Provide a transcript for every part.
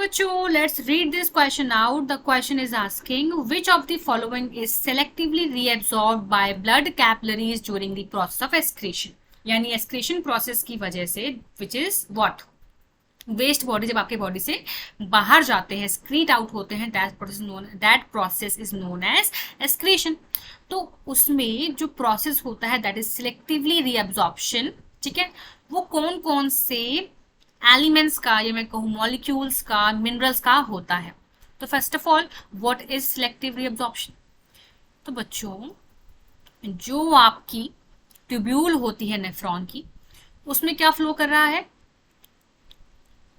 बच्चों, let's read this question out. The question is asking which of the following is selectively reabsorbed by blood capillaries during the process of excretion. यानी excretion process की वजह से, which is what, waste body जब आपके body से बाहर जाते हैं, स्क्रीट आउट होते हैं, that process is known as excretion. तो उसमें जो प्रोसेस होता है दैट इज सिलेक्टिवली रीअब्जॉर्प्शन. ठीक है, वो कौन कौन से एलिमेंट्स का या मैं कहूँ मॉलिक्यूल्स का, मिनरल्स का होता है. तो first of all, what is selective reabsorption. तो बच्चों, जो आपकी ट्यूब्यूल होती है नेफ्रॉन की, उसमें क्या फ्लो कर रहा है,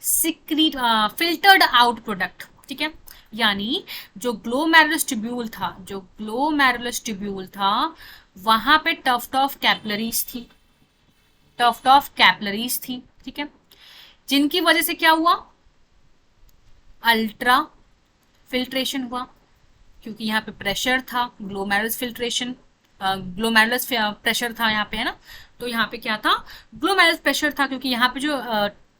सिक्रीट फिल्टर्ड आउट प्रोडक्ट. ठीक है, यानी जो ग्लोमेरुलस ट्यूब्यूल था वहां पे टफ्ट ऑफ कैपिलरीज थी. ठीक है, जिनकी वजह से क्या हुआ, अल्ट्रा फिल्ट्रेशन हुआ, क्योंकि यहाँ पे प्रेशर था, ग्लोमेरुलस प्रेशर था यहाँ पे, है ना. तो यहाँ पे क्या था, ग्लोमेरुलस प्रेशर था, क्योंकि यहाँ पे जो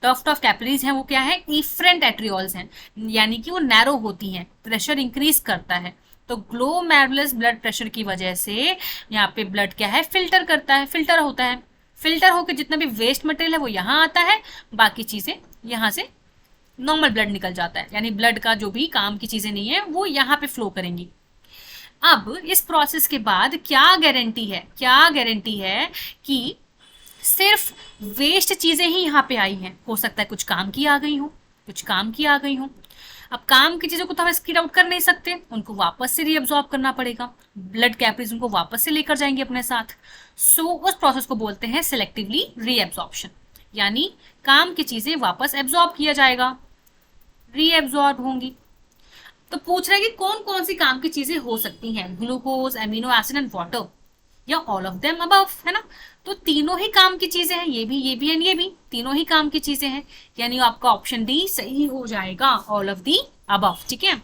टफ्ट ऑफ कैपिलरीज हैं वो क्या है, इफरेंट एट्रियोल्स हैं, यानी कि वो नैरो होती हैं, प्रेशर इंक्रीज करता है. तो ग्लोमेरुलस ब्लड प्रेशर की वजह से यहाँ पे ब्लड क्या है, फिल्टर होता है. फिल्टर होकर जितना भी वेस्ट मटेरियल है वो यहाँ आता है, बाकी चीजें यहाँ से नॉर्मल ब्लड निकल जाता है, यानी ब्लड का जो भी काम की चीजें नहीं है वो यहाँ पे फ्लो करेंगी. अब इस प्रोसेस के बाद क्या गारंटी है कि सिर्फ वेस्ट चीजें ही यहाँ पे आई हैं. हो सकता है कुछ काम की आ गई हो. अब काम की चीजों को तो हम स्क्रीन आउट कर नहीं सकते, उनको वापस से रीअब्सॉर्ब करना पड़ेगा, ब्लड कैपिलरीज उनको वापस से लेकर जाएंगे अपने साथ. सो उस प्रोसेस को बोलते हैं सेलेक्टिवली रीअब्सॉर्प्शन, यानी काम की चीजें वापस एब्सॉर्ब किया जाएगा, रीअब्सॉर्ब होंगी. तो पूछ रहे हैं कि कौन कौन सी काम की चीजें हो सकती हैं, glucose, amino acid and water, या ऑल ऑफ देम अबव, है ना. तो तीनों ही काम की चीजें हैं, ये भी एंड ये भी, तीनों ही काम की चीजें हैं, यानी आपका ऑप्शन डी सही हो जाएगा, ऑल ऑफ दी अबव. ठीक है.